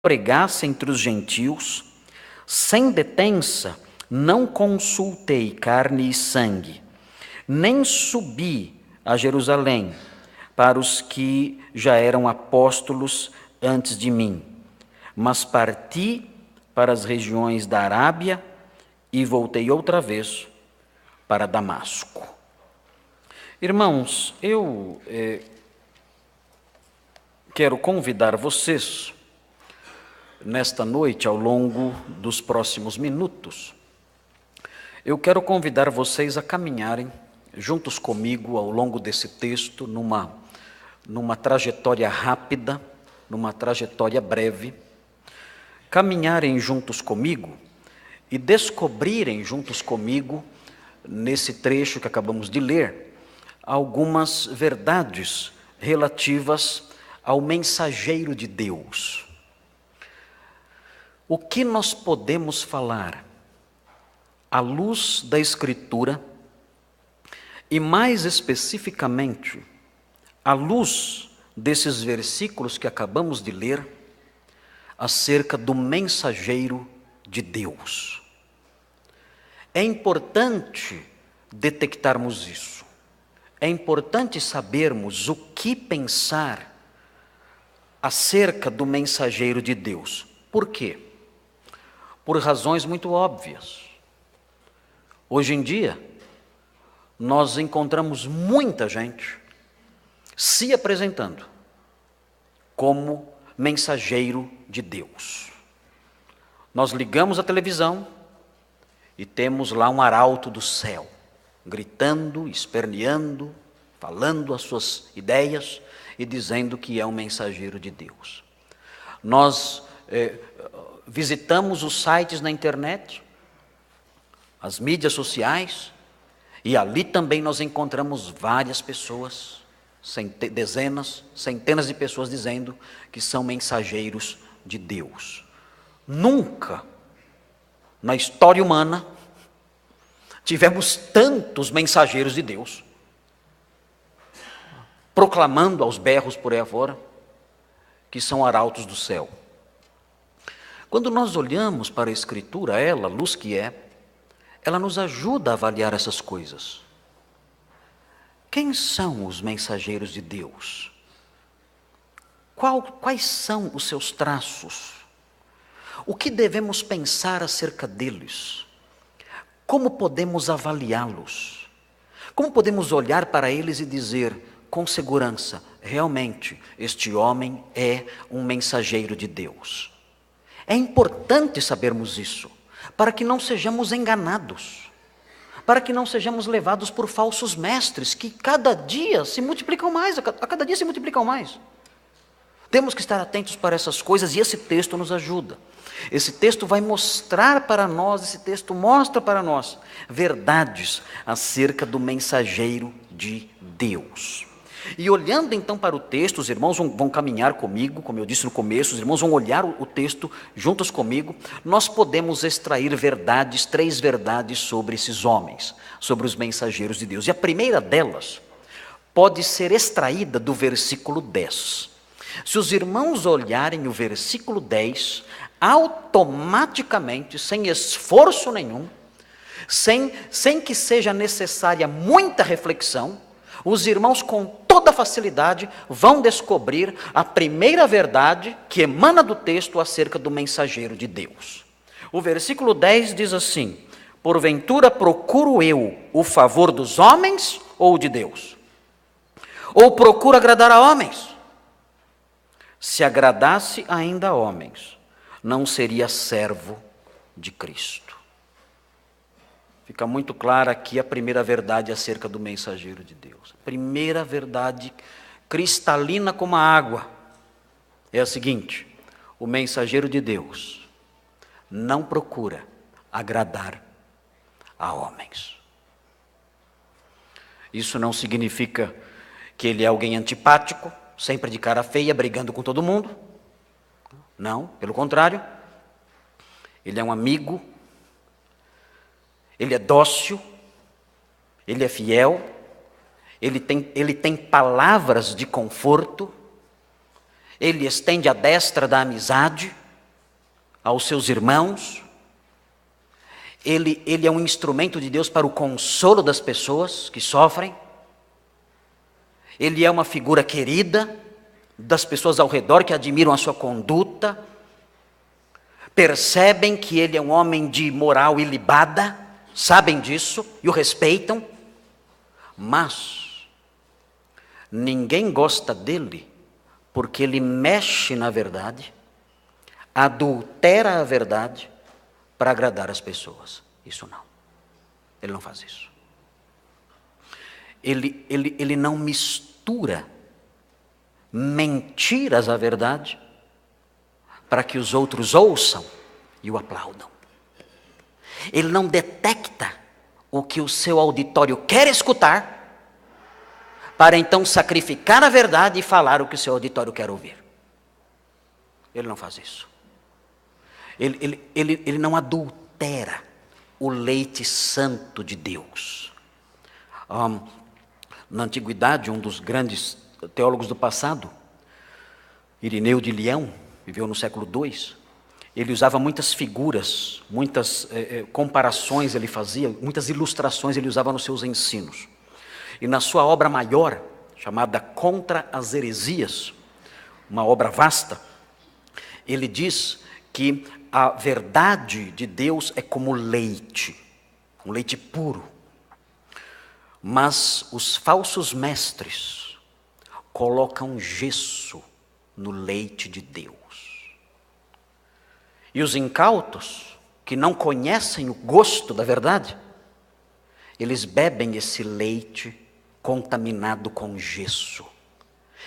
pregasse entre os gentios, sem detença, não consultei carne e sangue, nem subi a Jerusalém para os que já eram apóstolos antes de mim, mas parti para as regiões da Arábia e voltei outra vez para Damasco. Irmãos, eu quero convidar vocês, nesta noite, ao longo dos próximos minutos, eu quero convidar vocês a caminharem juntos comigo ao longo desse texto, numa trajetória rápida, numa trajetória breve, caminharem juntos comigo e descobrirem juntos comigo, nesse trecho que acabamos de ler, algumas verdades relativas ao mensageiro de Deus. O que nós podemos falar à luz da Escritura e, mais especificamente, à luz desses versículos que acabamos de ler, acerca do mensageiro de Deus? É importante detectarmos isso. É importante sabermos o que pensar acerca do mensageiro de Deus. Por quê? Por razões muito óbvias. Hoje em dia, nós encontramos muita gente se apresentando como mensageiro de Deus. Nós ligamos a televisão e temos lá um arauto do céu, gritando, esperneando, falando as suas ideias e dizendo que é um mensageiro de Deus. Nós visitamos os sites na internet, as mídias sociais, e ali também nós encontramos várias pessoas, dezenas, centenas de pessoas dizendo que são mensageiros de Deus. Nunca na história humana tivemos tantos mensageiros de Deus, proclamando aos berros por aí afora que são arautos do céu. Quando nós olhamos para a Escritura, ela, luz que é, ela nos ajuda a avaliar essas coisas. Quem são os mensageiros de Deus? Quais são os seus traços? O que devemos pensar acerca deles? Como podemos avaliá-los? Como podemos olhar para eles e dizer com segurança, realmente, este homem é um mensageiro de Deus? É importante sabermos isso, para que não sejamos enganados, para que não sejamos levados por falsos mestres, que cada dia se multiplicam mais, a cada dia se multiplicam mais. Temos que estar atentos para essas coisas e esse texto nos ajuda. Esse texto vai mostrar para nós, esse texto mostra para nós verdades acerca do mensageiro de Deus. E olhando então para o texto, os irmãos vão caminhar comigo, como eu disse no começo, os irmãos vão olhar o texto juntos comigo. Nós podemos extrair verdades, 3 verdades sobre esses homens, sobre os mensageiros de Deus. E a primeira delas pode ser extraída do versículo 10. Se os irmãos olharem o versículo 10, automaticamente, sem esforço nenhum, sem que seja necessária muita reflexão, os irmãos com toda facilidade vão descobrir a primeira verdade que emana do texto acerca do mensageiro de Deus. O versículo 10 diz assim: porventura procuro eu o favor dos homens ou de Deus? Ou procuro agradar a homens? Se agradasse ainda a homens, não seria servo de Cristo. Fica muito clara aqui a primeira verdade acerca do mensageiro de Deus. A primeira verdade, cristalina como a água, é a seguinte: o mensageiro de Deus não procura agradar a homens. Isso não significa que ele é alguém antipático, sempre de cara feia, brigando com todo mundo. Não, pelo contrário. Ele é um amigo, ele é dócil, ele é fiel, ele tem palavras de conforto, ele estende a destra da amizade, aos seus irmãos. Ele é um instrumento de Deus para o consolo das pessoas que sofrem. Ele é uma figura querida das pessoas ao redor que admiram a sua conduta, percebem que ele é um homem de moral ilibada, sabem disso e o respeitam, mas ninguém gosta dele porque ele mexe na verdade, adultera a verdade para agradar as pessoas. Isso não. Ele não faz isso. Ele não mistura mentiras à verdade para que os outros ouçam e o aplaudam. Ele não detecta o que o seu auditório quer escutar para então sacrificar a verdade e falar o que o seu auditório quer ouvir. Ele não faz isso. Ele não adultera o leite santo de Deus. Na antiguidade, um dos grandes teólogos do passado, Irineu de Leão, viveu no século II, ele usava muitas figuras, muitas comparações ele fazia, muitas ilustrações ele usava nos seus ensinos. E na sua obra maior, chamada Contra as Heresias, uma obra vasta, ele diz que a verdade de Deus é como leite, um leite puro. Mas os falsos mestres colocam gesso no leite de Deus. E os incautos, que não conhecem o gosto da verdade, eles bebem esse leite contaminado com gesso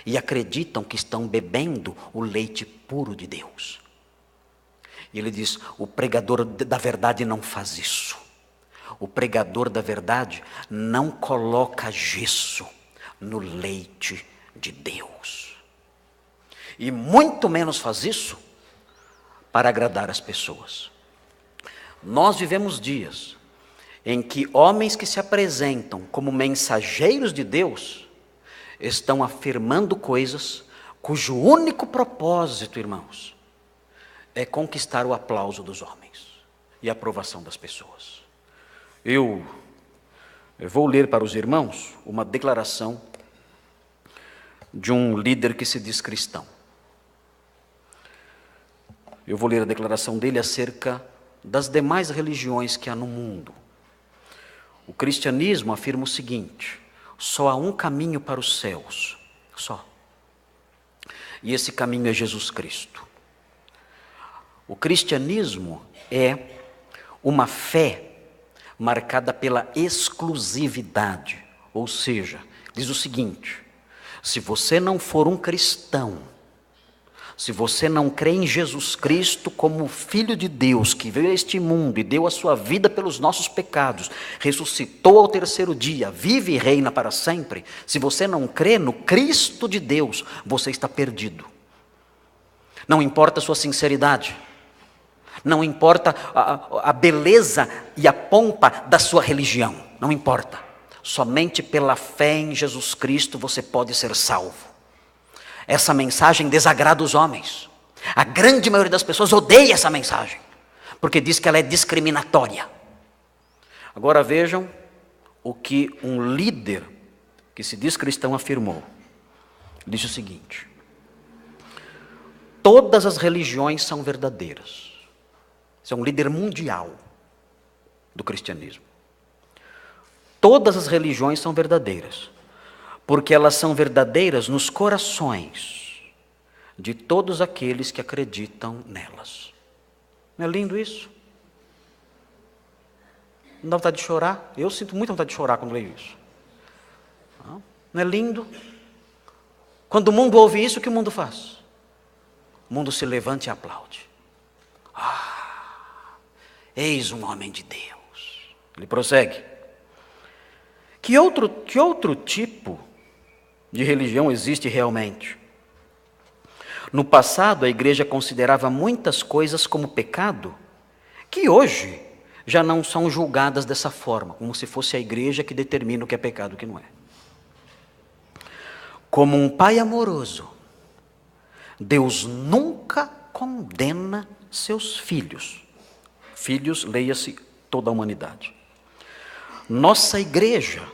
e acreditam que estão bebendo o leite puro de Deus. E ele diz: o pregador da verdade não faz isso. O pregador da verdade não coloca gesso no leite de Deus. E muito menos faz isso para agradar as pessoas. Nós vivemos dias em que homens que se apresentam como mensageiros de Deus estão afirmando coisas cujo único propósito, irmãos, é conquistar o aplauso dos homens e a aprovação das pessoas. Eu vou ler para os irmãos uma declaração de um líder que se diz cristão. Eu vou ler a declaração dele acerca das demais religiões que há no mundo. O cristianismo afirma o seguinte: só há um caminho para os céus, só. E esse caminho é Jesus Cristo. O cristianismo é uma fé marcada pela exclusividade, ou seja, diz o seguinte: se você não for um cristão, se você não crê em Jesus Cristo como Filho de Deus, que veio a este mundo e deu a sua vida pelos nossos pecados, ressuscitou ao terceiro dia, vive e reina para sempre, se você não crê no Cristo de Deus, você está perdido. Não importa a sua sinceridade, não importa a beleza e a pompa da sua religião, não importa. Somente pela fé em Jesus Cristo você pode ser salvo. Essa mensagem desagrada os homens. A grande maioria das pessoas odeia essa mensagem, porque diz que ela é discriminatória. Agora vejam o que um líder que se diz cristão afirmou. Disse o seguinte: todas as religiões são verdadeiras. Esse é um líder mundial do cristianismo. Todas as religiões são verdadeiras, porque elas são verdadeiras nos corações de todos aqueles que acreditam nelas. Não é lindo isso? Não dá vontade de chorar? Eu sinto muita vontade de chorar quando leio isso. Não é lindo? Quando o mundo ouve isso, o que o mundo faz? O mundo se levanta e aplaude. Eis um homem de Deus. Ele prossegue: que outro tipo de religião existe realmente? No passado, a igreja considerava muitas coisas como pecado, que hoje já não são julgadas dessa forma, como se fosse a igreja que determina o que é pecado e o que não é. Como um pai amoroso, Deus nunca condena seus filhos. Filhos, leia-se toda a humanidade. Nossa igreja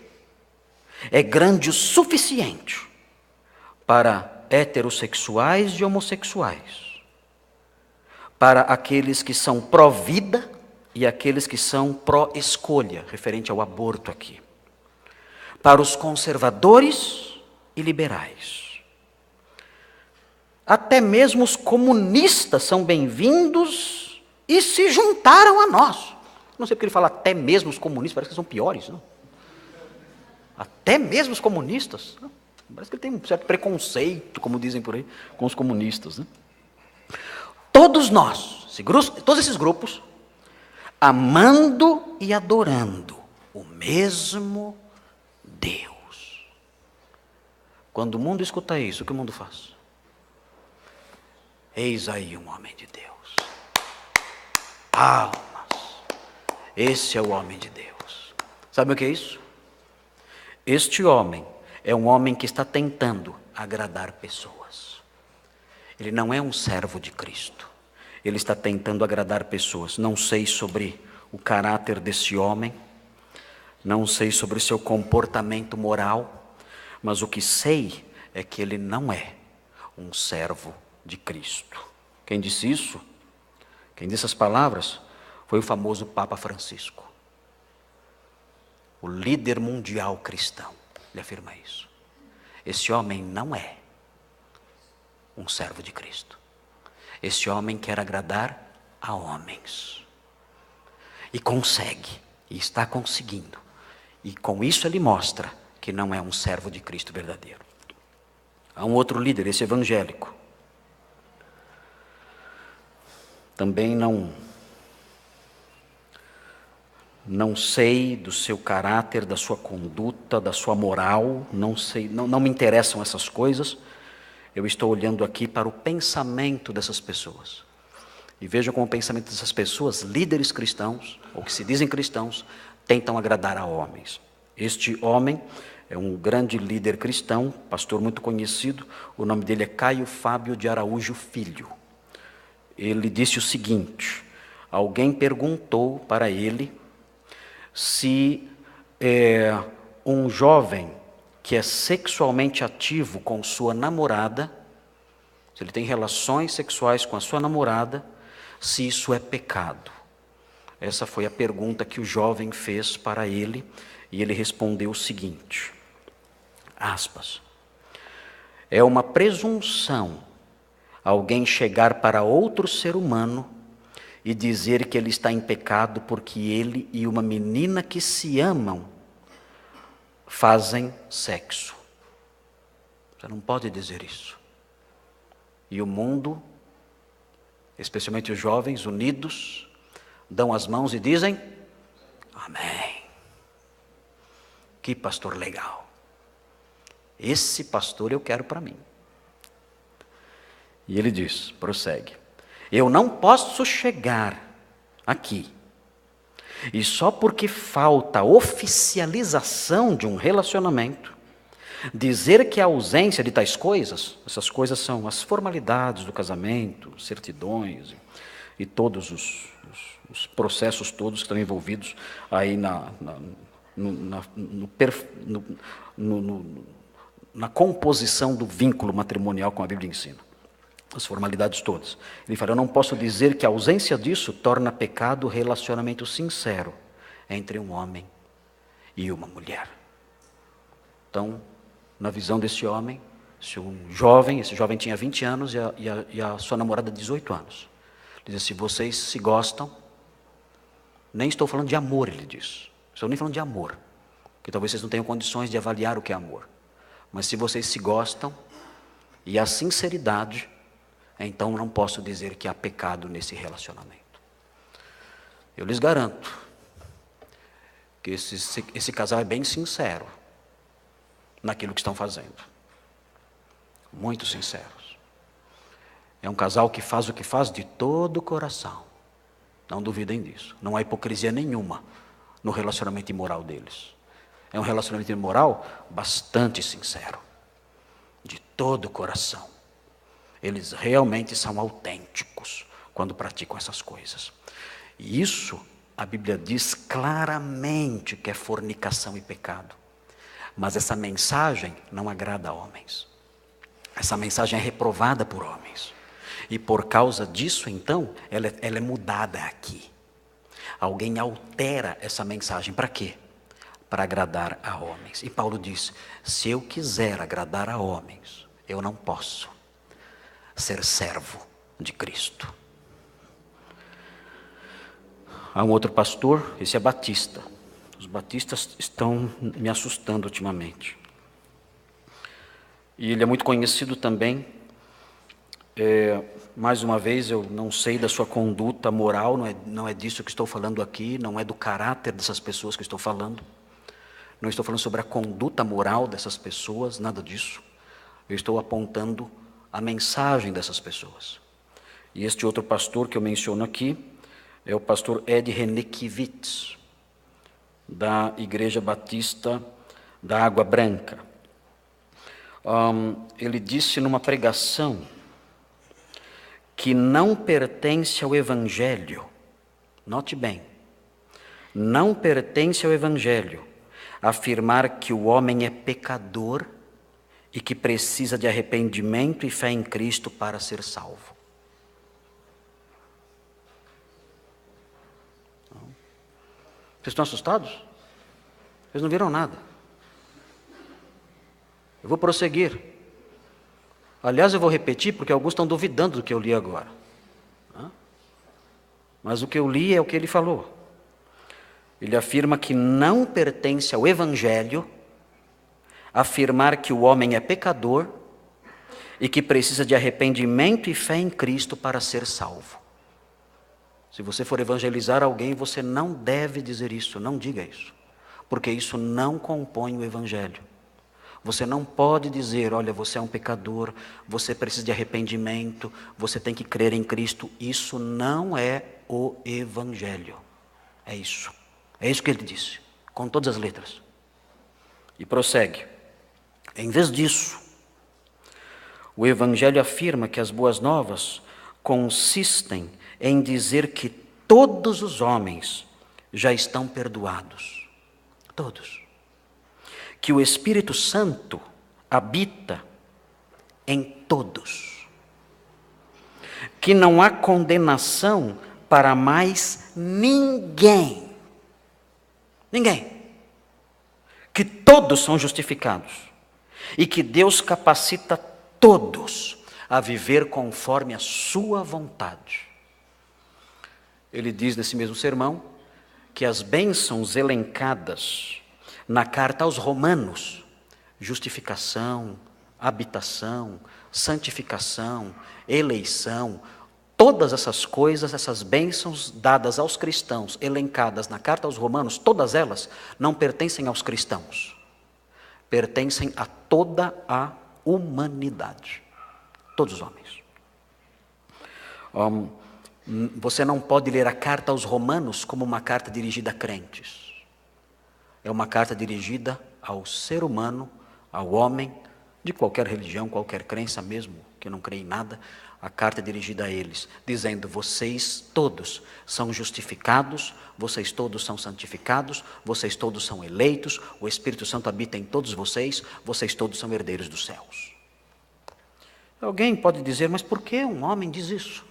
é grande o suficiente para heterossexuais e homossexuais, para aqueles que são pró-vida e aqueles que são pró-escolha, referente ao aborto aqui, para os conservadores e liberais. Até mesmo os comunistas são bem-vindos e se juntaram a nós. Não sei porque ele fala até mesmo os comunistas, parece que são piores, não? Até mesmo os comunistas. Não? Parece que ele tem um certo preconceito, como dizem por aí, com os comunistas. Né? Todos nós, todos esses grupos, amando e adorando o mesmo Deus. Quando o mundo escuta isso, o que o mundo faz? Eis aí um homem de Deus. Almas. Esse é o homem de Deus. Sabe o que é isso? Este homem é um homem que está tentando agradar pessoas. Ele não é um servo de Cristo. Ele está tentando agradar pessoas. Não sei sobre o caráter desse homem, não sei sobre o seu comportamento moral, mas o que sei é que ele não é um servo de Cristo. Quem disse isso? Quem disse as palavras? Foi o famoso Papa Francisco. O líder mundial cristão. Ele afirma isso. Esse homem não é um servo de Cristo. Esse homem quer agradar a homens. E consegue. E está conseguindo. E com isso ele mostra que não é um servo de Cristo verdadeiro. Há um outro líder, esse evangélico. Também não sei do seu caráter, da sua conduta, da sua moral, não sei, não me interessam essas coisas. Eu estou olhando aqui para o pensamento dessas pessoas. E veja como o pensamento dessas pessoas, líderes cristãos, ou que se dizem cristãos, tentam agradar a homens. Este homem é um grande líder cristão, pastor muito conhecido, o nome dele é Caio Fábio de Araújo Filho. Ele disse o seguinte: alguém perguntou para ele se um jovem que é sexualmente ativo com sua namorada, se ele tem relações sexuais com a sua namorada, se isso é pecado. Essa foi a pergunta que o jovem fez para ele, e ele respondeu o seguinte, aspas, é uma presunção alguém chegar para outro ser humano e dizer que ele está em pecado porque ele e uma menina que se amam fazem sexo. Você não pode dizer isso. E o mundo, especialmente os jovens unidos, dão as mãos e dizem, amém. Que pastor legal. Esse pastor eu quero para mim. E ele diz, prossegue, eu não posso chegar aqui e só porque falta oficialização de um relacionamento, dizer que a ausência de tais coisas, essas coisas são as formalidades do casamento, certidões e todos os processos todos que estão envolvidos aí na composição do vínculo matrimonial como a Bíblia ensina. As formalidades todas. Ele fala, eu não posso dizer que a ausência disso torna pecado o relacionamento sincero entre um homem e uma mulher. Então, na visão desse homem, se esse jovem tinha 20 anos e a sua namorada 18 anos. Ele diz, se vocês se gostam, nem estou falando de amor, ele diz. Estou nem falando de amor, porque talvez vocês não tenham condições de avaliar o que é amor. Mas se vocês se gostam, e a sinceridade, então não posso dizer que há pecado nesse relacionamento. Eu lhes garanto que esse casal é bem sincero naquilo que estão fazendo. Muito sinceros. É um casal que faz o que faz de todo o coração. Não duvidem disso. Não há hipocrisia nenhuma no relacionamento imoral deles. É um relacionamento imoral bastante sincero. De todo o coração. eles realmente são autênticos quando praticam essas coisas. E isso, a Bíblia diz claramente que é fornicação e pecado. Mas essa mensagem não agrada a homens. Essa mensagem é reprovada por homens. E por causa disso, então, ela é mudada aqui. Alguém altera essa mensagem. Para quê? Para agradar a homens. E Paulo diz, se eu quiser agradar a homens, eu não posso ser servo de Cristo. Há um outro pastor, esse é batista. Os batistas estão me assustando ultimamente. E ele é muito conhecido também. Mais uma vez, eu não sei da sua conduta moral, não é disso que estou falando aqui, não é do caráter dessas pessoas que estou falando. Não estou falando sobre a conduta moral dessas pessoas, nada disso. Eu estou apontando a mensagem dessas pessoas. E este outro pastor que eu menciono aqui é o pastor Ed Renekiewicz, da Igreja Batista da Água Branca. Ele disse numa pregação que não pertence ao Evangelho, note bem, não pertence ao Evangelho afirmar que o homem é pecador e que precisa de arrependimento e fé em Cristo para ser salvo. Vocês estão assustados? Vocês não viram nada. Eu vou prosseguir. Aliás, eu vou repetir porque alguns estão duvidando do que eu li agora. Mas o que eu li é o que ele falou. Ele afirma que não pertence ao Evangelho afirmar que o homem é pecador e que precisa de arrependimento e fé em Cristo para ser salvo. Se você for evangelizar alguém, você não deve dizer isso, não diga isso, porque isso não compõe o Evangelho. Você não pode dizer, olha, você é um pecador, você precisa de arrependimento, você tem que crer em Cristo. Isso não é o Evangelho. É isso. É isso que ele disse, com todas as letras. E prossegue. Em vez disso, o Evangelho afirma que as boas novas consistem em dizer que todos os homens já estão perdoados. Todos. Que o Espírito Santo habita em todos. Que não há condenação para mais ninguém. Ninguém. Que todos são justificados. E que Deus capacita todos a viver conforme a sua vontade. Ele diz nesse mesmo sermão que as bênçãos elencadas na carta aos Romanos, justificação, habitação, santificação, eleição, todas essas coisas, essas bênçãos dadas aos cristãos, elencadas na carta aos Romanos, todas elas não pertencem aos cristãos, pertencem a toda a humanidade, todos os homens. Você não pode ler a carta aos Romanos como uma carta dirigida a crentes. É uma carta dirigida ao ser humano, ao homem, de qualquer religião, qualquer crença mesmo, que não crê em nada. A carta é dirigida a eles, dizendo, vocês todos são justificados, vocês todos são santificados, vocês todos são eleitos, o Espírito Santo habita em todos vocês todos são herdeiros dos céus. Alguém pode dizer, mas por que um homem diz isso?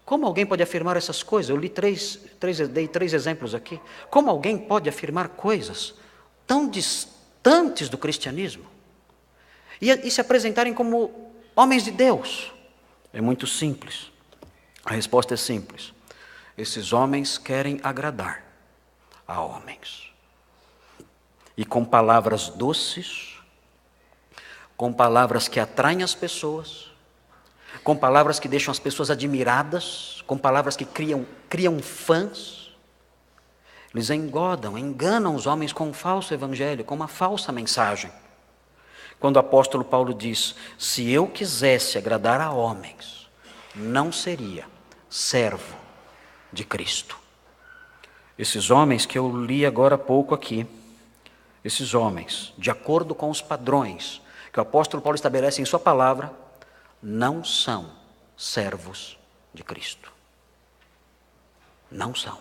Como alguém pode afirmar essas coisas? Eu dei três exemplos aqui. Como alguém pode afirmar coisas tão distantes do cristianismo e se apresentarem como homens de Deus? É muito simples. A resposta é simples. Esses homens querem agradar a homens. E com palavras doces, com palavras que atraem as pessoas, com palavras que deixam as pessoas admiradas, com palavras que criam fãs. Eles enganam os homens com um falso evangelho, com uma falsa mensagem. Quando o apóstolo Paulo diz, se eu quisesse agradar a homens, não seria servo de Cristo. Esses homens que eu li agora há pouco aqui, esses homens, de acordo com os padrões que o apóstolo Paulo estabelece em sua palavra, não são servos de Cristo. Não são.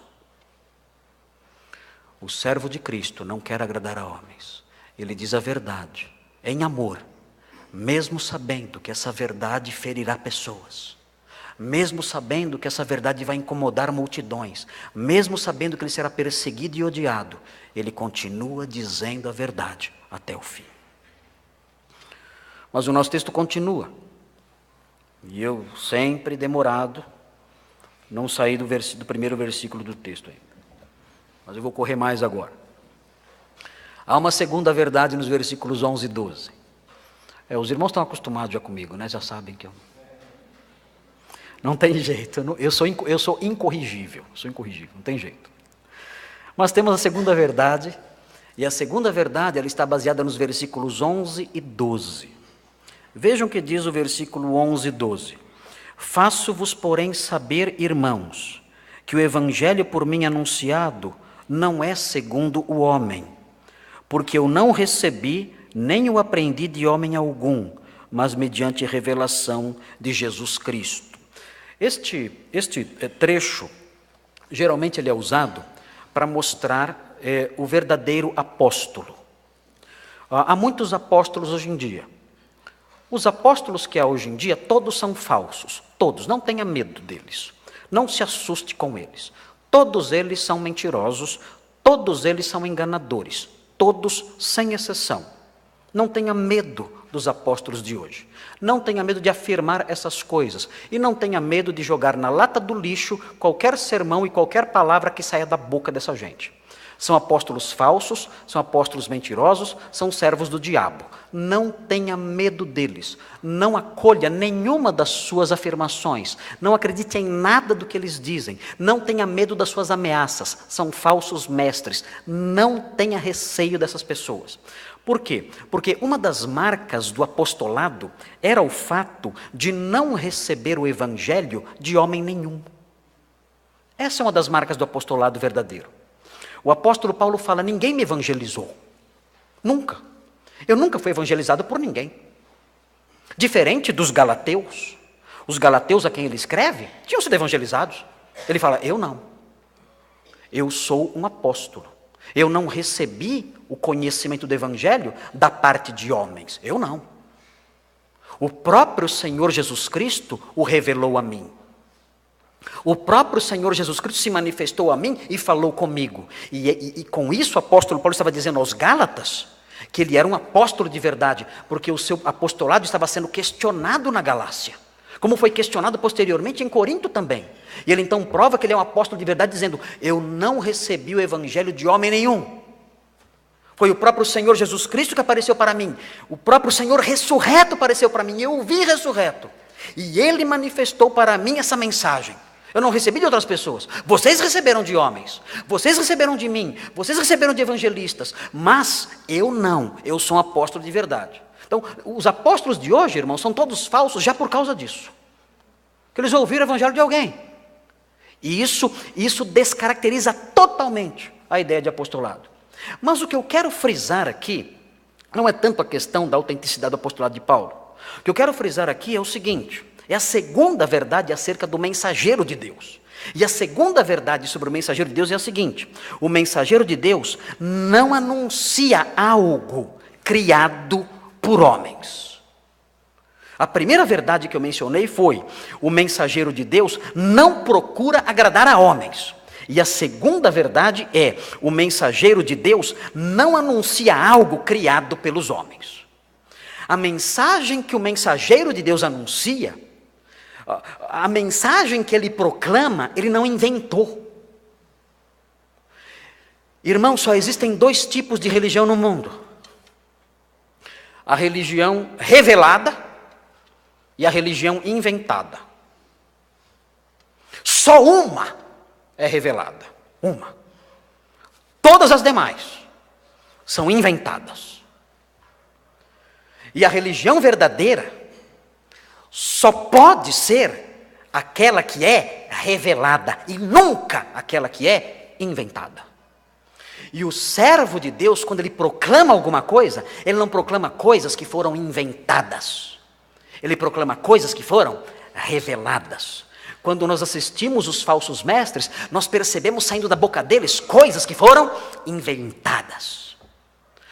O servo de Cristo não quer agradar a homens. Ele diz a verdade, em amor, mesmo sabendo que essa verdade ferirá pessoas, mesmo sabendo que essa verdade vai incomodar multidões, mesmo sabendo que ele será perseguido e odiado, ele continua dizendo a verdade até o fim. Mas o nosso texto continua, e eu sempre demorado, não saí do primeiro versículo do texto ainda. Mas eu vou correr mais agora. Há uma segunda verdade nos versículos 11 e 12. Os irmãos estão acostumados já comigo, né? Já sabem que eu... Não tem jeito, eu sou incorrigível, não tem jeito. Mas temos a segunda verdade, e a segunda verdade ela está baseada nos versículos 11 e 12. Vejam o que diz o versículo 11 e 12. Faço-vos, porém, saber, irmãos, que o evangelho por mim anunciado não é segundo o homem, porque eu não recebi nem o aprendi de homem algum, mas mediante revelação de Jesus Cristo. Este trecho, geralmente ele é usado para mostrar o verdadeiro apóstolo. Há muitos apóstolos hoje em dia. Os apóstolos que há hoje em dia, todos são falsos, todos, não tenha medo deles, não se assuste com eles. Todos eles são mentirosos, todos eles são enganadores, todos sem exceção. Não tenha medo dos apóstolos de hoje. Não tenha medo de afirmar essas coisas. E não tenha medo de jogar na lata do lixo qualquer sermão e qualquer palavra que saia da boca dessa gente. São apóstolos falsos, são apóstolos mentirosos, são servos do diabo. Não tenha medo deles. Não acolha nenhuma das suas afirmações. Não acredite em nada do que eles dizem. Não tenha medo das suas ameaças. São falsos mestres. Não tenha receio dessas pessoas. Por quê? Porque uma das marcas do apostolado era o fato de não receber o evangelho de homem nenhum. Essa é uma das marcas do apostolado verdadeiro. O apóstolo Paulo fala, ninguém me evangelizou. Nunca. Eu nunca fui evangelizado por ninguém. Diferente dos galateus. Os galateus a quem ele escreve tinham sido evangelizados. Ele fala, eu não. Eu sou um apóstolo. Eu não recebi o conhecimento do evangelho da parte de homens. Eu não. O próprio Senhor Jesus Cristo o revelou a mim. O próprio Senhor Jesus Cristo se manifestou a mim e falou comigo. E com isso o apóstolo Paulo estava dizendo aos Gálatas que ele era um apóstolo de verdade, porque o seu apostolado estava sendo questionado na Galácia, como foi questionado posteriormente em Corinto também. E ele então prova que ele é um apóstolo de verdade, dizendo, eu não recebi o evangelho de homem nenhum. Foi o próprio Senhor Jesus Cristo que apareceu para mim. O próprio Senhor ressurreto apareceu para mim. Eu o vi ressurreto. E ele manifestou para mim essa mensagem. Eu não recebi de outras pessoas. Vocês receberam de homens. Vocês receberam de mim. Vocês receberam de evangelistas. Mas eu não. Eu sou um apóstolo de verdade. Então, os apóstolos de hoje, irmãos, são todos falsos já por causa disso. Que eles ouviram o evangelho de alguém. E isso descaracteriza totalmente a ideia de apostolado. Mas o que eu quero frisar aqui, não é tanto a questão da autenticidade do apostolado de Paulo. O que eu quero frisar aqui é o seguinte, é a segunda verdade acerca do mensageiro de Deus. E a segunda verdade sobre o mensageiro de Deus é a seguinte, o mensageiro de Deus não anuncia algo criado por homens. A primeira verdade que eu mencionei foi, o mensageiro de Deus não procura agradar a homens. E a segunda verdade é, o mensageiro de Deus não anuncia algo criado pelos homens. A mensagem que o mensageiro de Deus anuncia, a mensagem que ele proclama, ele não inventou. Irmãos, só existem dois tipos de religião no mundo. A religião revelada e a religião inventada. Só uma é revelada, uma. Todas as demais são inventadas. E a religião verdadeira só pode ser aquela que é revelada e nunca aquela que é inventada. E o servo de Deus, quando ele proclama alguma coisa, ele não proclama coisas que foram inventadas. Ele proclama coisas que foram reveladas. Quando nós assistimos os falsos mestres, nós percebemos saindo da boca deles coisas que foram inventadas.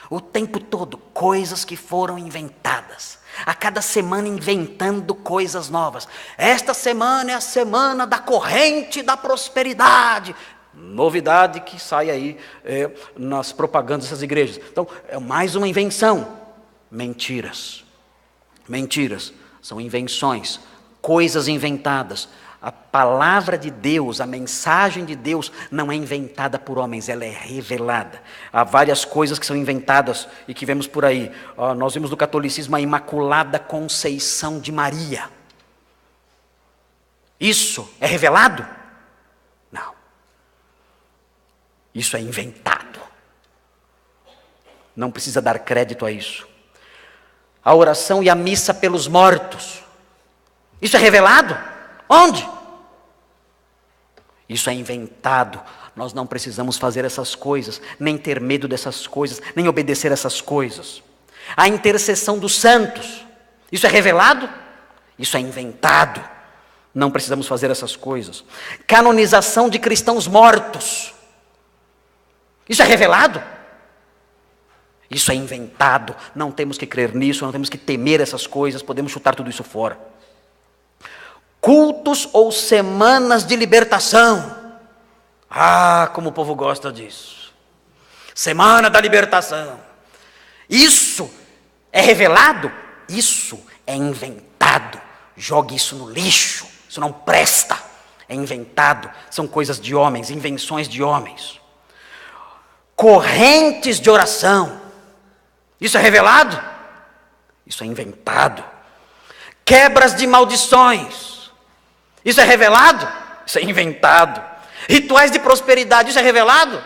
O tempo todo, coisas que foram inventadas. A cada semana inventando coisas novas. Esta semana é a semana da corrente da prosperidade. Novidade que sai aí nas propagandas dessas igrejas. Então, é mais uma invenção. Mentiras. Mentiras. São invenções. Coisas inventadas. A palavra de Deus, a mensagem de Deus não é inventada por homens, ela é revelada. Há várias coisas que são inventadas e que vemos por aí. Nós vimos no catolicismo a Imaculada Conceição de Maria. Isso é revelado? Não. Isso é inventado. Não precisa dar crédito a isso. A oração e a missa pelos mortos. Isso é revelado? Onde? Isso é inventado. Nós não precisamos fazer essas coisas, nem ter medo dessas coisas, nem obedecer essas coisas. A intercessão dos santos. Isso é revelado? Isso é inventado. Não precisamos fazer essas coisas. Canonização de cristãos mortos. Isso é revelado? Isso é inventado. Não temos que crer nisso, não temos que temer essas coisas, podemos chutar tudo isso fora. Cultos ou semanas de libertação. Ah, como o povo gosta disso. Semana da libertação. Isso é revelado? Isso é inventado. Jogue isso no lixo. Isso não presta. É inventado. São coisas de homens, invenções de homens. Correntes de oração. Isso é revelado? Isso é inventado. Quebras de maldições. Isso é revelado? Isso é inventado. Rituais de prosperidade, isso é revelado?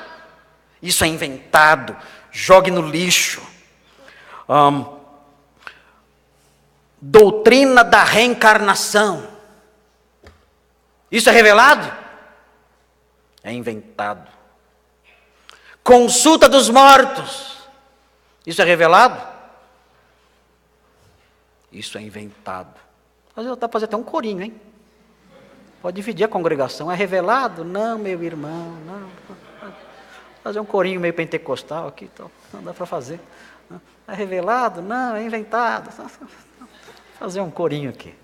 Isso é inventado. Jogue no lixo. Doutrina da reencarnação. Isso é revelado? É inventado. Consulta dos mortos. Isso é revelado? Isso é inventado. Dá para fazer até um corinho, hein? Pode dividir a congregação. É revelado? Não, meu irmão, não. Fazer um corinho meio pentecostal aqui, então. Não dá para fazer. É revelado? Não, é inventado. Fazer um corinho aqui.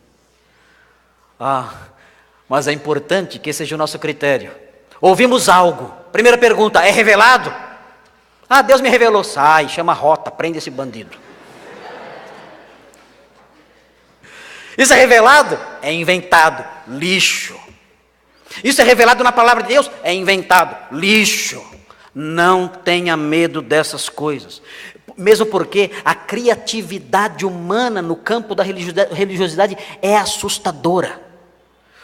Mas é importante que esse seja o nosso critério. Ouvimos algo. Primeira pergunta, é revelado? Deus me revelou. Sai, chama a rota, prende esse bandido. Isso é revelado? É inventado. Lixo. Isso é revelado na palavra de Deus? É inventado. Lixo. Não tenha medo dessas coisas. Mesmo porque a criatividade humana no campo da religiosidade é assustadora.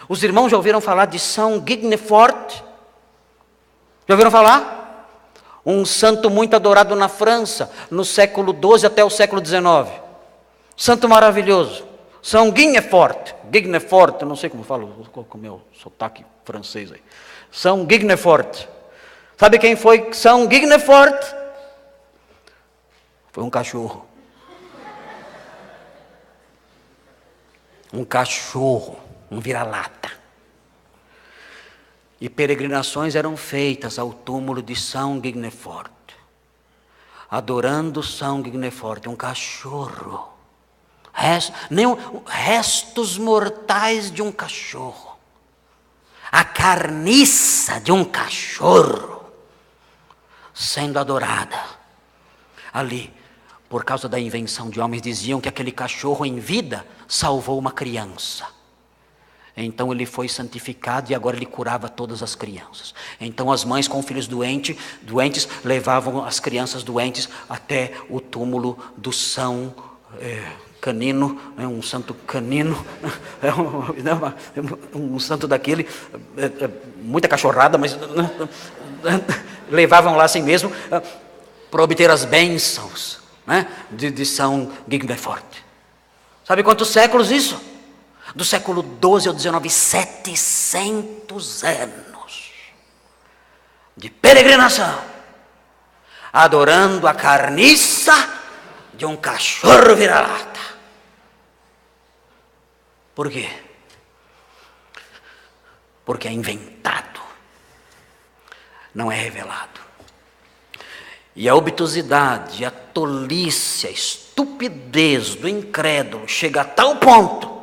Os irmãos já ouviram falar de São Guignefort? Já ouviram falar? Um santo muito adorado na França, no século XII até o século XIX. Santo maravilhoso. São Guignefort, eu não sei como falo, com o meu sotaque francês aí. São Guignefort. Sabe quem foi São Guignefort? Foi um cachorro. Um cachorro, um vira-lata. E peregrinações eram feitas ao túmulo de São Guignefort, adorando São Guignefort, um cachorro. Restos mortais de um cachorro. A carniça de um cachorro sendo adorada. Ali, por causa da invenção de homens, diziam que aquele cachorro em vida salvou uma criança. Então ele foi santificado e agora ele curava todas as crianças. Então as mães com filhos doentes levavam as crianças doentes até o túmulo do São Canino, um santo canino, um santo daquele, muita cachorrada, mas levavam lá assim mesmo, para obter as bênçãos, né, de São Guignefort. Sabe quantos séculos isso? Do século XII ao XIX, 700 anos de peregrinação. adorando a carniça de um cachorro vira-lata. Por quê? Porque é inventado, não é revelado. E a obtusidade, a tolice, a estupidez do incrédulo chega a tal ponto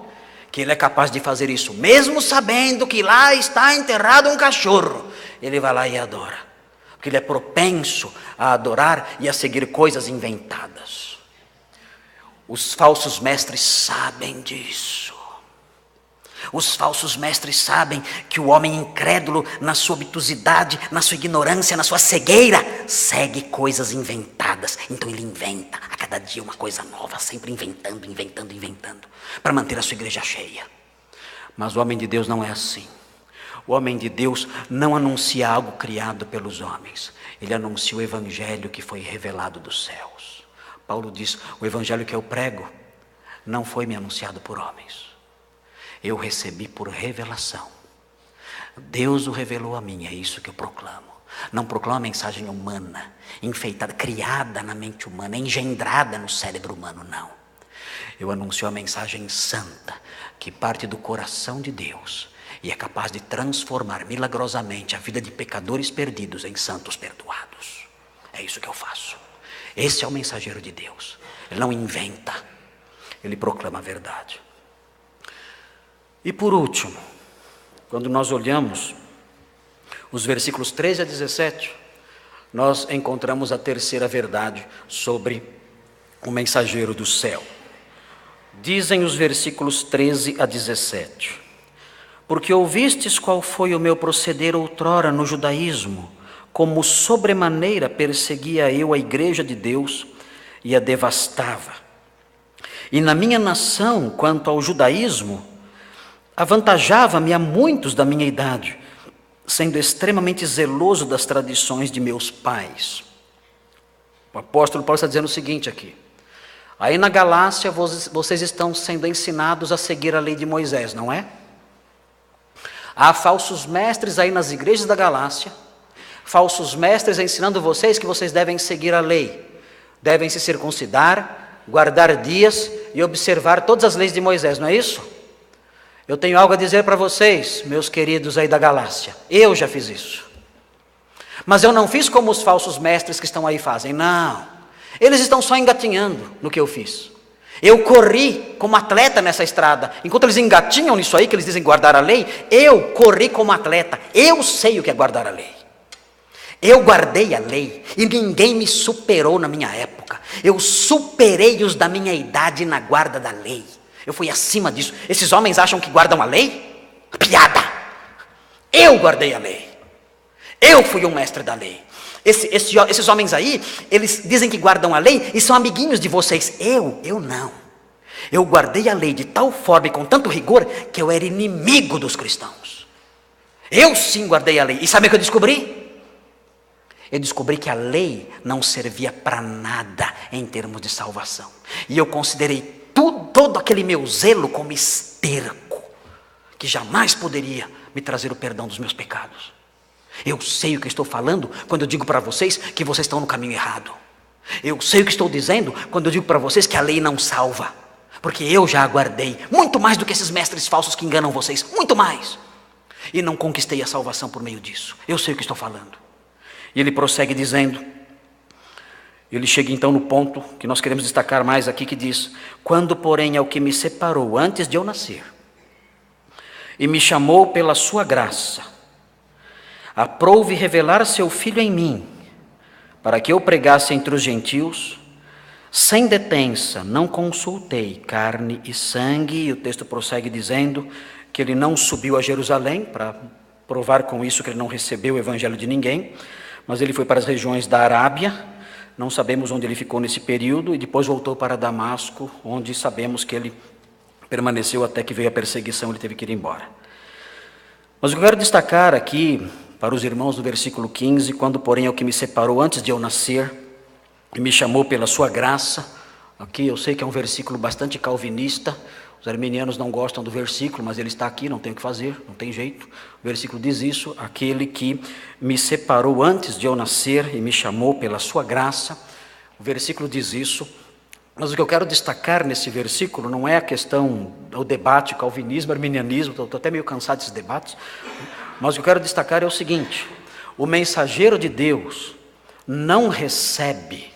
que ele é capaz de fazer isso, mesmo sabendo que lá está enterrado um cachorro. Ele vai lá e adora, porque ele é propenso a adorar e a seguir coisas inventadas. Os falsos mestres sabem disso. Os falsos mestres sabem que o homem incrédulo, na sua obtusidade, na sua ignorância, na sua cegueira, segue coisas inventadas. Então ele inventa a cada dia uma coisa nova, sempre inventando, para manter a sua igreja cheia. Mas o homem de Deus não é assim. O homem de Deus não anuncia algo criado pelos homens. Ele anuncia o evangelho que foi revelado dos céus. Paulo diz: o evangelho que eu prego não foi me anunciado por homens. Eu recebi por revelação. Deus o revelou a mim, é isso que eu proclamo. Não proclamo a mensagem humana, enfeitada, criada na mente humana, engendrada no cérebro humano, não. Eu anuncio a mensagem santa, que parte do coração de Deus e é capaz de transformar milagrosamente a vida de pecadores perdidos em santos perdoados. É isso que eu faço. Esse é o mensageiro de Deus. Ele não inventa, ele proclama a verdade. E por último, quando nós olhamos os versículos 13 a 17, nós encontramos a terceira verdade sobre o mensageiro do céu. Dizem os versículos 13 a 17: porque ouvistes qual foi o meu proceder outrora no judaísmo, como sobremaneira perseguia eu a igreja de Deus e a devastava. E na minha nação, quanto ao judaísmo, avantajava-me a muitos da minha idade, sendo extremamente zeloso das tradições de meus pais. O apóstolo Paulo está dizendo o seguinte aqui: aí na Galácia vocês estão sendo ensinados a seguir a lei de Moisés, não é? Há falsos mestres aí nas igrejas da Galácia, falsos mestres ensinando vocês que vocês devem seguir a lei, devem se circuncidar, guardar dias e observar todas as leis de Moisés, não é isso? Eu tenho algo a dizer para vocês, meus queridos aí da Galácia. Eu já fiz isso. Mas eu não fiz como os falsos mestres que estão aí fazem. Não. Eles estão só engatinhando no que eu fiz. Eu corri como atleta nessa estrada. Enquanto eles engatinham nisso aí, que eles dizem guardar a lei, eu corri como atleta. Eu sei o que é guardar a lei. Eu guardei a lei e ninguém me superou na minha época. Eu superei os da minha idade na guarda da lei. Eu fui acima disso. Esses homens acham que guardam a lei? Piada! Eu guardei a lei. Eu fui um mestre da lei. Esses homens aí, eles dizem que guardam a lei e são amiguinhos de vocês. Eu não. Eu guardei a lei de tal forma e com tanto rigor que eu era inimigo dos cristãos. Eu sim guardei a lei. E sabe o que eu descobri? Eu descobri que a lei não servia para nada em termos de salvação. E eu considerei todo aquele meu zelo como esterco, que jamais poderia me trazer o perdão dos meus pecados. Eu sei o que estou falando quando eu digo para vocês que vocês estão no caminho errado. Eu sei o que estou dizendo quando eu digo para vocês que a lei não salva, porque eu já aguardei muito mais do que esses mestres falsos que enganam vocês, muito mais, e não conquistei a salvação por meio disso. Eu sei o que estou falando. E ele prossegue dizendo, ele chega então no ponto que nós queremos destacar mais aqui, que diz: quando porém ao que me separou antes de eu nascer, e me chamou pela sua graça, aprouve revelar seu Filho em mim, para que eu pregasse entre os gentios, sem detença, não consultei carne e sangue. E o texto prossegue dizendo que ele não subiu a Jerusalém, para provar com isso que ele não recebeu o evangelho de ninguém, mas ele foi para as regiões da Arábia. Não sabemos onde ele ficou nesse período, e depois voltou para Damasco, onde sabemos que ele permaneceu até que veio a perseguição, ele teve que ir embora. Mas o que eu quero destacar aqui para os irmãos do versículo 15, quando porém é o que me separou antes de eu nascer, e me chamou pela sua graça. Aqui eu sei que é um versículo bastante calvinista. Os arminianos não gostam do versículo, mas ele está aqui, não tem o que fazer, não tem jeito. O versículo diz isso: aquele que me separou antes de eu nascer e me chamou pela sua graça. O versículo diz isso, mas o que eu quero destacar nesse versículo não é a questão, o debate calvinismo, arminianismo, estou até meio cansado desses debates, mas o que eu quero destacar é o seguinte: o mensageiro de Deus não recebe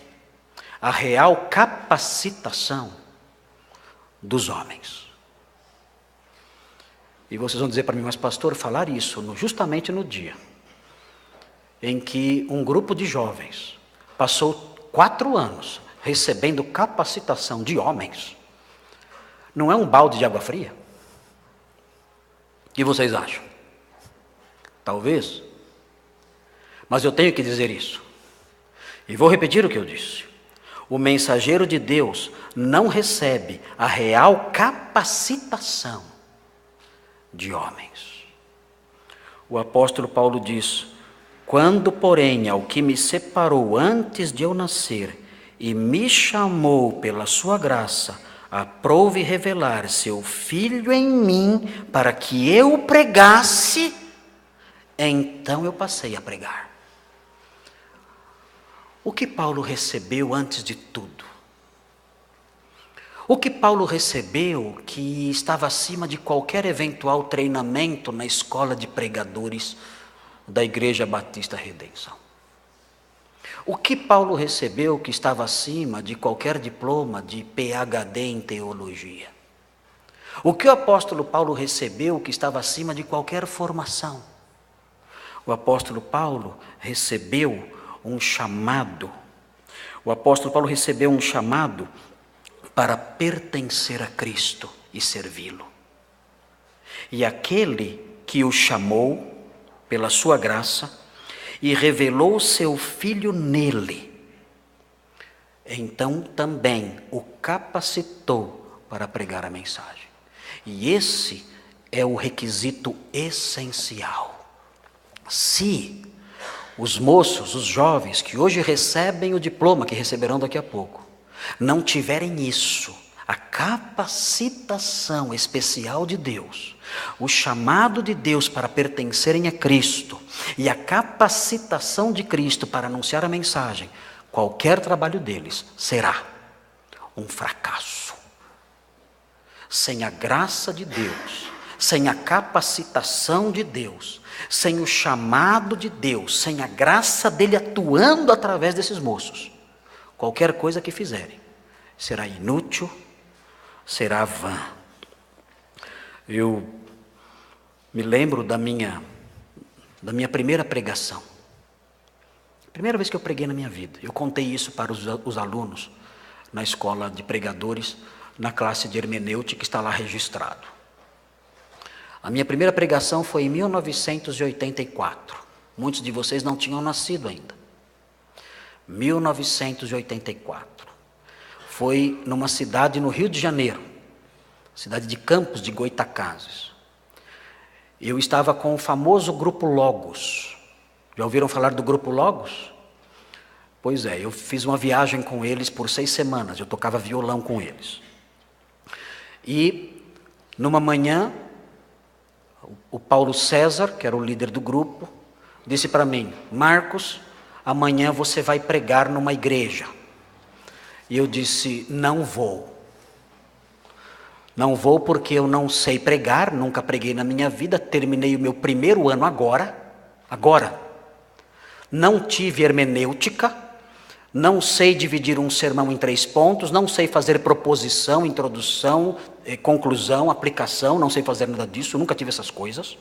a real capacitação dos homens. E vocês vão dizer para mim, mas pastor, falar isso justamente no dia em que um grupo de jovens passou 4 anos recebendo capacitação de homens, não é um balde de água fria? O que vocês acham? Talvez. Mas eu tenho que dizer isso. E vou repetir o que eu disse. O mensageiro de Deus não recebe a real capacitação de homens. O apóstolo Paulo diz: quando, porém, ao que me separou antes de eu nascer e me chamou pela sua graça, aprouve revelar seu Filho em mim para que eu pregasse, então eu passei a pregar. O que Paulo recebeu antes de tudo? O que Paulo recebeu que estava acima de qualquer eventual treinamento na escola de pregadores da Igreja Batista Redenção? O que Paulo recebeu que estava acima de qualquer diploma de PhD em teologia? O que o apóstolo Paulo recebeu que estava acima de qualquer formação? O apóstolo Paulo recebeu um chamado. O apóstolo Paulo recebeu um chamado para pertencer a Cristo e servi-lo. E aquele que o chamou pela sua graça e revelou seu Filho nele, então também o capacitou para pregar a mensagem. E esse é o requisito essencial. Se os moços, os jovens que hoje recebem o diploma, que receberão daqui a pouco, não tiverem isso, a capacitação especial de Deus, o chamado de Deus para pertencerem a Cristo e a capacitação de Cristo para anunciar a mensagem, qualquer trabalho deles será um fracasso. Sem a graça de Deus, sem a capacitação de Deus, sem o chamado de Deus, sem a graça dele atuando através desses moços, qualquer coisa que fizerem será inútil, será vã. Eu me lembro da minha primeira pregação. Primeira vez que eu preguei na minha vida. Eu contei isso para os alunos na escola de pregadores, na classe de hermenêutica, que está lá registrado. A minha primeira pregação foi em 1984. Muitos de vocês não tinham nascido ainda. 1984. Foi numa cidade no Rio de Janeiro, cidade de Campos de Goytacazes. Eu estava com o famoso Grupo Logos. Já ouviram falar do Grupo Logos? Pois é, eu fiz uma viagem com eles por 6 semanas, eu tocava violão com eles. E numa manhã, o Paulo César, que era o líder do grupo, disse para mim: Marcos, amanhã você vai pregar numa igreja. E eu disse: não vou. Não vou porque eu não sei pregar, nunca preguei na minha vida, terminei o meu primeiro ano agora. Não tive hermenêutica, não sei dividir um sermão em 3 pontos, não sei fazer proposição, introdução, conclusão, aplicação, não sei fazer nada disso, nunca tive essas coisas.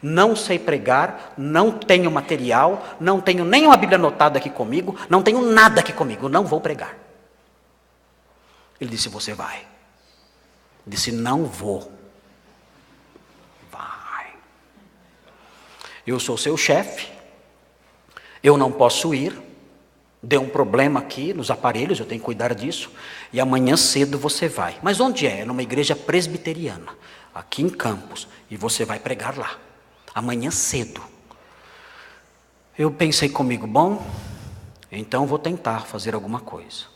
Não sei pregar, não tenho material, não tenho nem uma Bíblia anotada aqui comigo, não tenho nada aqui comigo, não vou pregar. Ele disse: você vai. Eu disse: não vou. Vai. Eu sou seu chefe, eu não posso ir, deu um problema aqui nos aparelhos, eu tenho que cuidar disso, e amanhã cedo você vai. Mas onde é? É numa igreja presbiteriana, aqui em Campos, e você vai pregar lá, amanhã cedo. Eu pensei comigo: bom, então vou tentar fazer alguma coisa.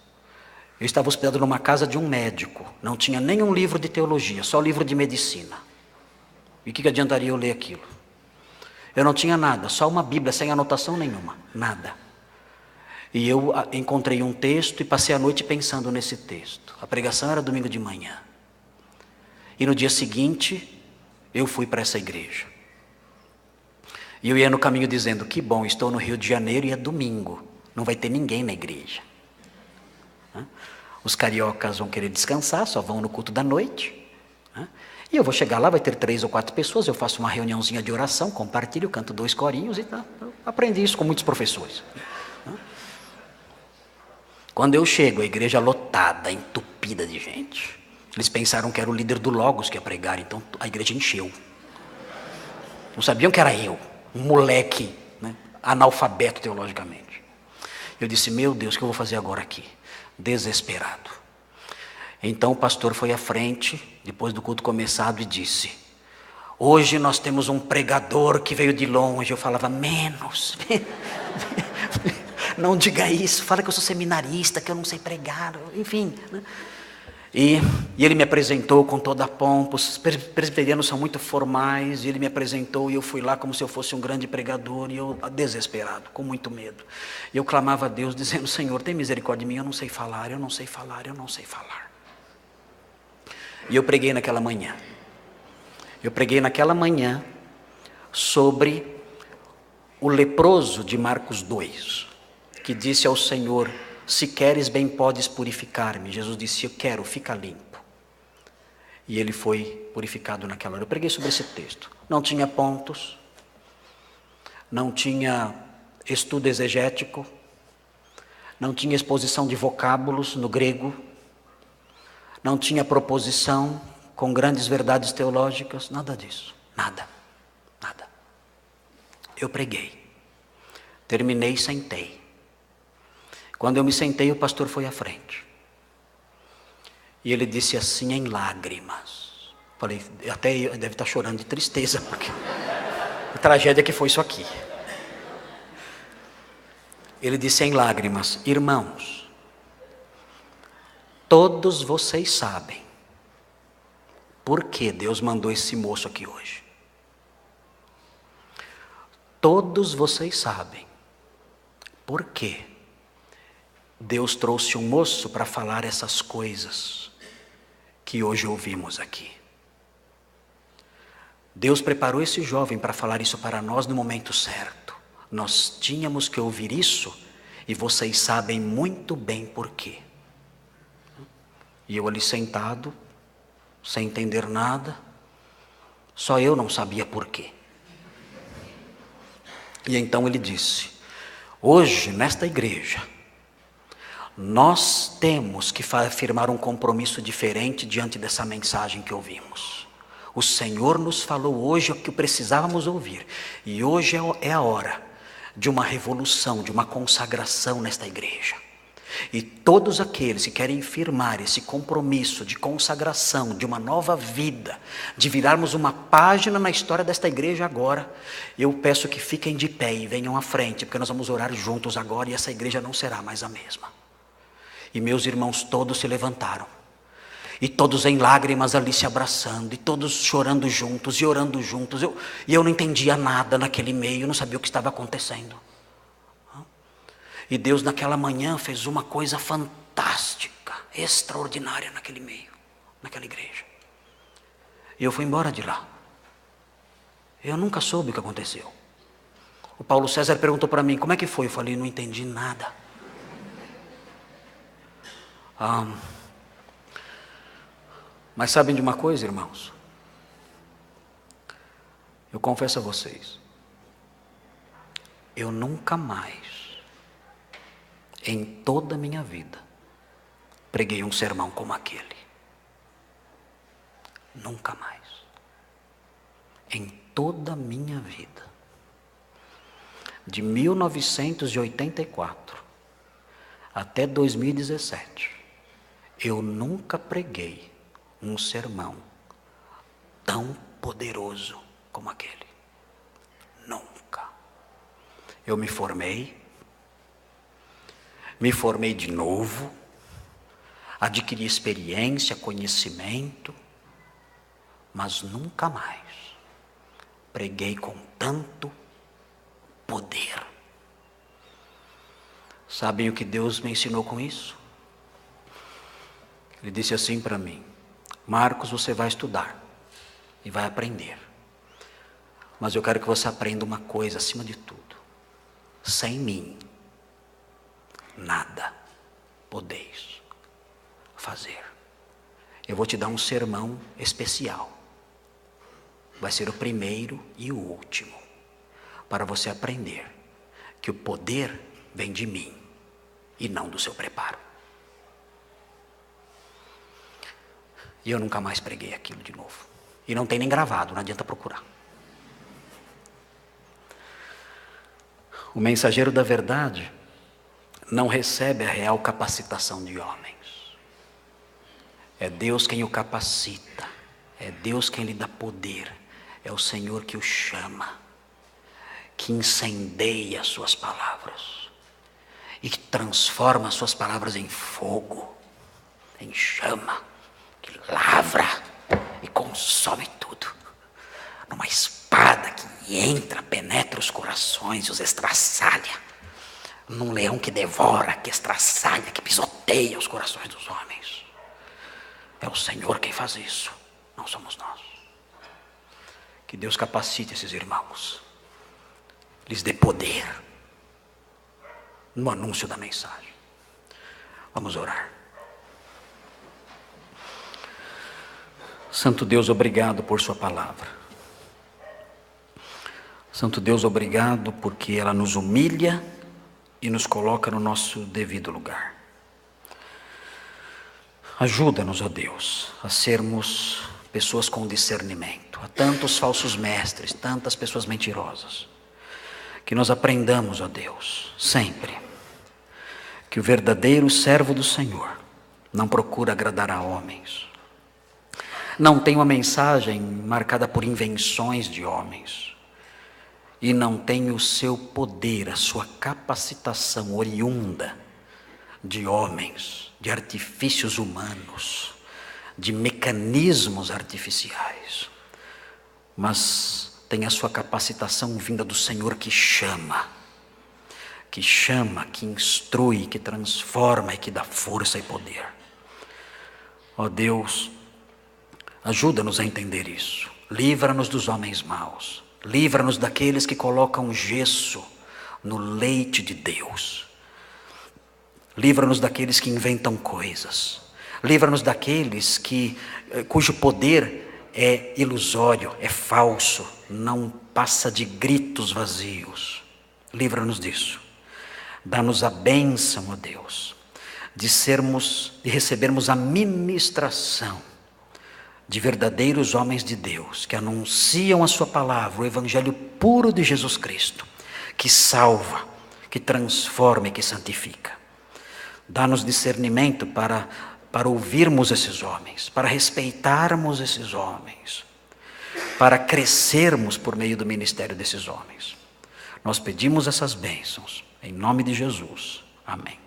Eu estava hospedado numa casa de um médico, não tinha nenhum livro de teologia, só livro de medicina. E o que adiantaria eu ler aquilo? Eu não tinha nada, só uma Bíblia sem anotação nenhuma, nada. E eu encontrei um texto e passei a noite pensando nesse texto. A pregação era domingo de manhã. E no dia seguinte, eu fui para essa igreja. E eu ia no caminho dizendo, que bom, estou no Rio de Janeiro e é domingo, não vai ter ninguém na igreja. Os cariocas vão querer descansar, só vão no culto da noite. E eu vou chegar lá, vai ter 3 ou 4 pessoas, eu faço uma reuniãozinha de oração, compartilho, canto 2 corinhos e tal. Eu aprendi isso com muitos professores. Quando eu chego, a igreja lotada, entupida de gente. Eles pensaram que era o líder do Logos que ia pregar, então a igreja encheu. Não sabiam que era eu, um moleque, né, analfabeto teologicamente. Eu disse, meu Deus, o que eu vou fazer agora aqui? Desesperado. Então o pastor foi à frente, depois do culto começado, e disse, hoje nós temos um pregador que veio de longe. Eu falava, menos, não diga isso, fala que eu sou seminarista, que eu não sei pregar, enfim. Né? E ele me apresentou com toda a pompa. Os presbiterianos são muito formais, e ele me apresentou, e eu fui lá como se eu fosse um grande pregador, e eu desesperado, com muito medo. E eu clamava a Deus, dizendo, Senhor, tem misericórdia de mim, eu não sei falar, eu não sei falar, eu não sei falar. E eu preguei naquela manhã. Eu preguei naquela manhã sobre o leproso de Marcos 2, que disse ao Senhor, se queres bem podes purificar-me. Jesus disse, eu quero, fica limpo. E ele foi purificado naquela hora. Eu preguei sobre esse texto. Não tinha pontos, não tinha estudo exegético, não tinha exposição de vocábulos no grego, não tinha proposição com grandes verdades teológicas, nada disso, nada. Eu preguei, terminei e sentei. Quando eu me sentei, o pastor foi à frente. E ele disse assim em lágrimas. Falei, até eu deve estar chorando de tristeza, porque a tragédia que foi isso aqui. Ele disse em lágrimas, irmãos, todos vocês sabem por que Deus mandou esse moço aqui hoje. Todos vocês sabem por que Deus trouxe um moço para falar essas coisas que hoje ouvimos aqui. Deus preparou esse jovem para falar isso para nós no momento certo. Nós tínhamos que ouvir isso e vocês sabem muito bem por quê. E eu ali sentado, sem entender nada, só eu não sabia por quê. E então ele disse, hoje nesta igreja, nós temos que afirmar um compromisso diferente diante dessa mensagem que ouvimos. O Senhor nos falou hoje o que precisávamos ouvir. E hoje é a hora de uma revolução, de uma consagração nesta igreja. E todos aqueles que querem firmar esse compromisso de consagração, de uma nova vida, de virarmos uma página na história desta igreja agora, eu peço que fiquem de pé e venham à frente, porque nós vamos orar juntos agora e essa igreja não será mais a mesma. E meus irmãos todos se levantaram, e todos em lágrimas ali se abraçando, e todos chorando juntos e orando juntos. E eu não entendia nada naquele meio, não sabia o que estava acontecendo. E Deus naquela manhã fez uma coisa fantástica, extraordinária naquele meio, naquela igreja. E eu fui embora de lá. Eu nunca soube o que aconteceu. O Paulo César perguntou para mim, como é que foi? Eu falei, não entendi nada. Mas sabem de uma coisa, irmãos? Eu confesso a vocês, eu nunca mais, em toda a minha vida, preguei um sermão como aquele. Nunca mais. Em toda a minha vida. De 1984 até 2017, eu nunca preguei um sermão tão poderoso como aquele. Nunca. Eu me formei de novo, adquiri experiência, conhecimento, mas nunca mais preguei com tanto poder. Sabem o que Deus me ensinou com isso? Ele disse assim para mim: Marcos, você vai estudar e vai aprender, mas eu quero que você aprenda uma coisa acima de tudo: sem mim, nada podeis fazer. Eu vou te dar um sermão especial. Vai ser o primeiro e o último, para você aprender que o poder vem de mim e não do seu preparo. E eu nunca mais preguei aquilo de novo. E não tem nem gravado, não adianta procurar. O mensageiro da verdade não recebe a real capacitação de homens. É Deus quem o capacita. É Deus quem lhe dá poder. É o Senhor que o chama, que incendeia as suas palavras e que transforma as suas palavras em fogo, em chama, que lavra e consome tudo. Numa espada que entra, penetra os corações e os estraçalha. Num leão que devora, que estraçalha, que pisoteia os corações dos homens. É o Senhor quem faz isso, não somos nós. Que Deus capacite esses irmãos, lhes dê poder no anúncio da mensagem. Vamos orar. Santo Deus, obrigado por sua palavra. Santo Deus, obrigado porque ela nos humilha e nos coloca no nosso devido lugar. Ajuda-nos, ó Deus, a sermos pessoas com discernimento. Há tantos falsos mestres, tantas pessoas mentirosas. Que nós aprendamos, ó Deus, sempre, que o verdadeiro servo do Senhor não procura agradar a homens. Não tem uma mensagem marcada por invenções de homens. E não tem o seu poder, a sua capacitação oriunda de homens, de artifícios humanos, de mecanismos artificiais, mas tem a sua capacitação vinda do Senhor que chama, que instrui, que transforma e que dá força e poder. Ó Deus, ajuda-nos a entender isso. Livra-nos dos homens maus. Livra-nos daqueles que colocam gesso no leite de Deus. Livra-nos daqueles que inventam coisas. Livra-nos daqueles cujo poder é ilusório, é falso, não passa de gritos vazios. Livra-nos disso. Dá-nos a bênção, ó Deus, de recebermos a ministração de verdadeiros homens de Deus, que anunciam a sua palavra, o evangelho puro de Jesus Cristo, que salva, que transforma e que santifica. Dá-nos discernimento para ouvirmos esses homens, para respeitarmos esses homens, para crescermos por meio do ministério desses homens. Nós pedimos essas bênçãos, em nome de Jesus. Amém.